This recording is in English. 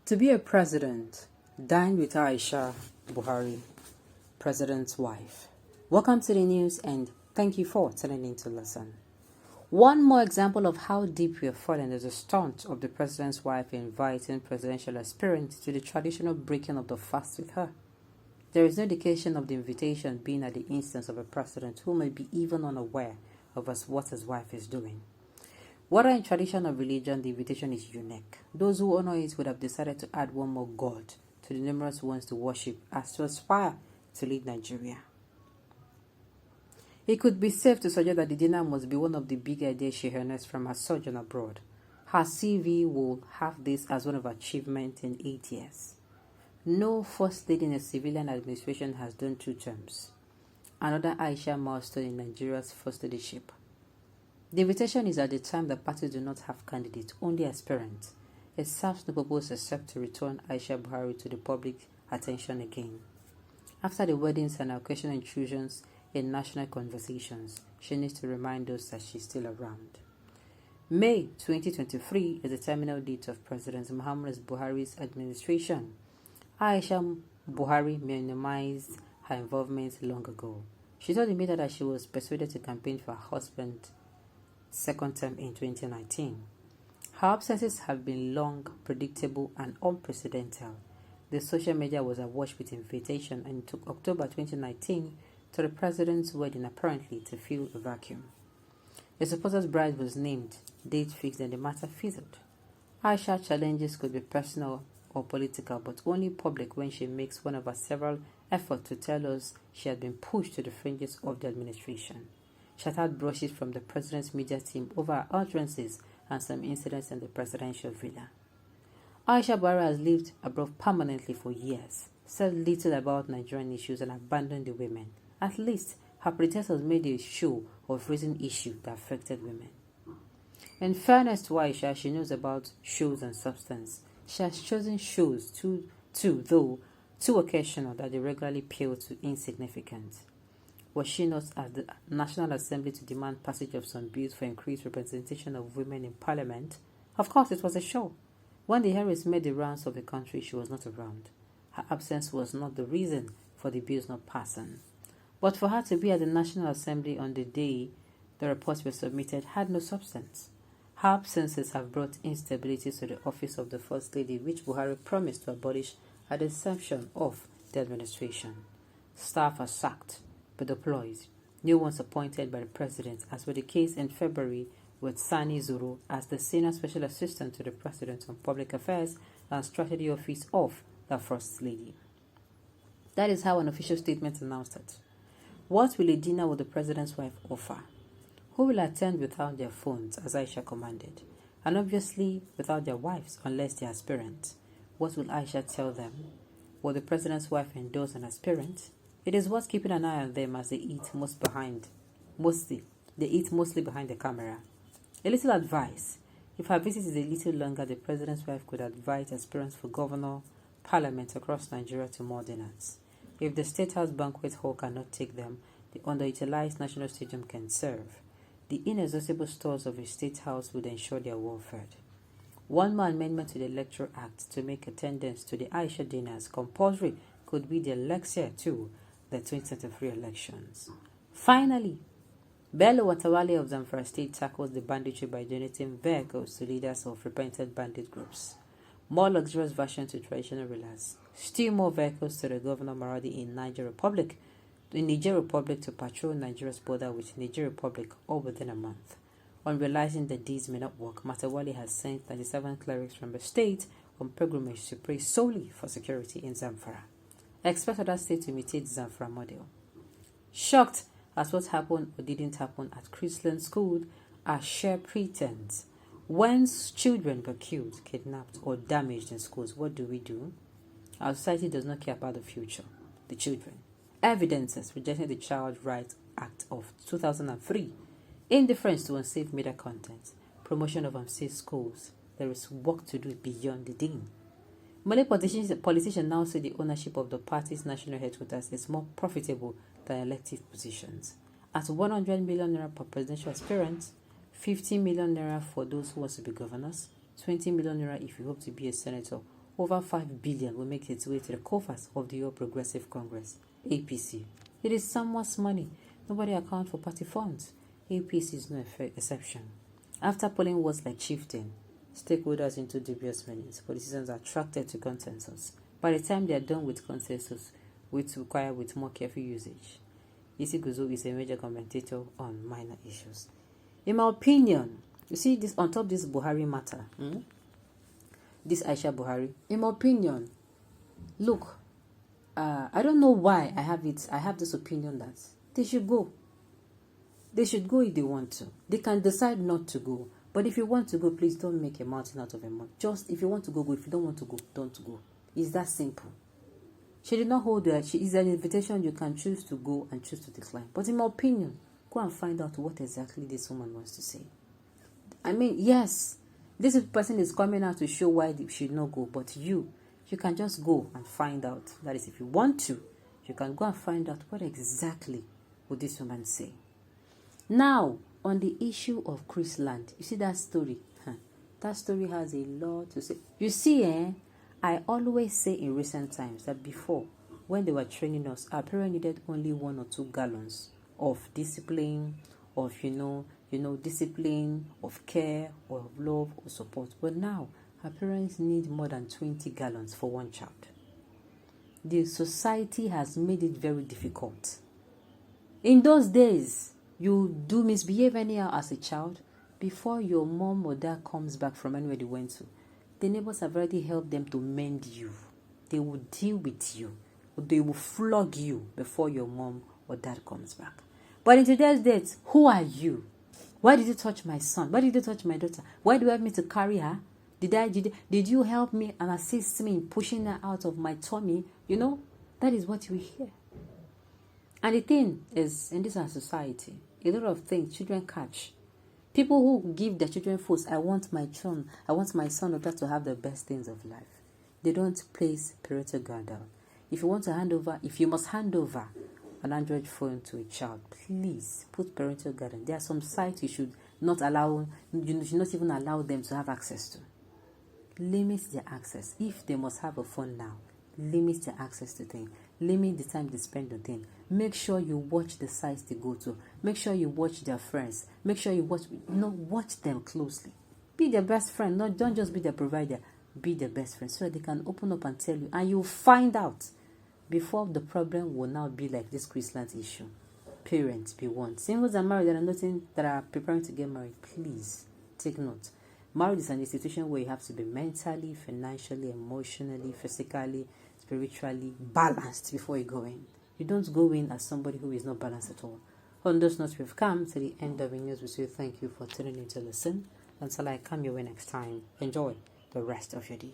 To be a president, dine with Aisha, Buhari, president's wife. Welcome to the news and thank you for tuning in to listen. One more example of how deep we are fallen is the stunt of the president's wife inviting presidential aspirants to the traditional breaking of the fast with her. There is no indication of the invitation being at the instance of a president who may be even unaware of what his wife is doing. Whether in tradition or religion, the invitation is unique. Those who honor it would have decided to add one more god to the numerous ones to worship as to aspire to lead Nigeria. It could be safe to suggest that the dinner must be one of the big ideas she harnessed from her sojourn abroad. Her CV will have this as one of her achievements in 8 years. No first lady in a civilian administration has done 2 terms. Another Aisha milestone in Nigeria's first leadership. The invitation is at the time that parties do not have candidates, only aspirants. It serves no purpose except to return Aisha Buhari to the public attention again. After the weddings and occasional intrusions in national conversations, she needs to remind us that she's still around. May 2023 is the terminal date of President Muhammad Buhari's administration. Aisha Buhari minimized her involvement long ago. She told the media that she was persuaded to campaign for her husband's second term in 2019. Her absences have been long, predictable, and unprecedented. The social media was awash with invitation and it took October 2019 to the president's wedding apparently to fill a vacuum. A supposed bride was named, date fixed, and the matter fizzled. Aisha's challenges could be personal or political, but only public when she makes one of her several efforts to tell us she had been pushed to the fringes of the administration. She had brushes from the president's media team over her utterances and some incidents in the presidential villa. Aisha Buhari has lived abroad permanently for years, said little about Nigerian issues and abandoned the women. At least, her predecessors made a show of raising issues that affected women. In fairness to Aisha, she knows about shows and substance. She has chosen shows though too occasional that they regularly pale to insignificant. Was she not at the National Assembly to demand passage of some bills for increased representation of women in Parliament? Of course, it was a show. When the heiress made the rounds of the country, she was not around. Her absence was not the reason for the bills not passing. But for her to be at the National Assembly on the day the reports were submitted had no substance. Her absences have brought instability to the office of the First Lady, which Buhari promised to abolish at the inception of the administration. Staff are sacked, but deployed. New ones appointed by the president, as was the case in February with Sani Zuru as the Senior Special Assistant to the President on Public Affairs and Strategy Office of the First Lady. That is how an official statement announced it. What will a dinner with the president's wife offer? Who will attend without their phones, as Aisha commanded? And obviously without their wives, unless they are aspirants. What will Aisha tell them? Will the president's wife endorse an aspirant? It is worth keeping an eye on them as they eat mostly behind the camera. A little advice. If her visit is a little longer, the president's wife could invite aspirants for governor, parliament across Nigeria to more dinners. If the State House banquet hall cannot take them, the underutilized National Stadium can serve. The inexhaustible stores of a State House would ensure their welfare. One more amendment to the Electoral Act to make attendance to the Aisha dinners compulsory could be the elixir to the 2023 elections. Finally, Bello Watawale of Zamfara State tackles the banditry by donating vehicles to leaders of repentant bandit groups. More luxurious version to traditional rulers. Still more vehicles to the Governor Maradi in Niger Republic to patrol Nigeria's border with Niger Republic all within a month. On realizing that these may not work, Matawale has sent 97 clerics from the state on pilgrimage to pray solely for security in Zamfara. Expect other states to imitate Zamfara model. Shocked as what happened or didn't happen at Christian school are sheer pretense. When children were killed, kidnapped, or damaged in schools, what do? Our society does not care about the future, the children. Evidences rejecting the Child Rights Act of 2003, indifference to unsafe media content, promotion of unsafe schools. There is work to do beyond the DINN. Many politicians now say the ownership of the party's national headquarters is more profitable than elective positions. At 100 million naira per presidential aspirant, 50 million naira for those who want to be governors, 20 million naira if you hope to be a senator, over 5 billion will make its way to the coffers of the All Progressive Congress, APC. It is someone's money. Nobody accounts for party funds. APC is no exception. After polling words like chieftain, stakeholders into dubious meanings, politicians are attracted to consensus. By the time they are done with consensus, which require with more careful usage, Isi Guzo is a major commentator on minor issues. In my opinion, you see this on top this Buhari matter, this Aisha Buhari. In my opinion, look, I don't know why I have this opinion that they should go. They should go if they want to. They can decide not to go. But if you want to go, please don't make a mountain out of a mud. Just if you want to go, go. If you don't want to go, don't go. It's that simple. She did not hold her. She is an invitation. You can choose to go and choose to decline. But in my opinion, go and find out what exactly this woman wants to say. I mean, yes, this person is coming out to show why they should not go. But you can just go and find out. That is, if you want to, you can go and find out what exactly would this woman say. Now, on the issue of Chris Land, you see that story? That story has a lot to say. You see, I always say in recent times that before, when they were training us, our parents needed only 1 or 2 gallons of discipline, of discipline, of care, or of love, or support. But now, our parents need more than 20 gallons for one child. The society has made it very difficult. In those days, you do misbehave anyhow as a child, before your mom or dad comes back from anywhere they went to, the neighbors have already helped them to mend you. They will deal with you. They will flog you before your mom or dad comes back. But in today's days, who are you? Why did you touch my son? Why did you touch my daughter? Why do you have me to carry her? Did you help me and assist me in pushing her out of my tummy? That is what we hear. And the thing is, in this our society, a lot of things children catch. People who give their children foods, I want my son or daughter to have the best things of life. They don't place parental guard down. If you must hand over an Android phone to a child, please put parental guard down. There are some sites you should not even allow them to have access to. Limit their access. If they must have a phone now, limit their access to things. Limit the time they spend on things. Make sure you watch the sites they go to. Make sure you watch their friends. Make sure you watch them closely. Be their best friend. Don't just be their provider. Be their best friend so that they can open up and tell you. And you'll find out before the problem will now be like this Chris Land issue. Parents, be warned. Singles and married that are preparing to get married, please take note. Marriage is an institution where you have to be mentally, financially, emotionally, physically, spiritually balanced before you go in. You don't go in as somebody who is not balanced at all. On those notes, we've come to the end of the news. We say thank you for tuning in to listen. Until I come your way next time, enjoy the rest of your day.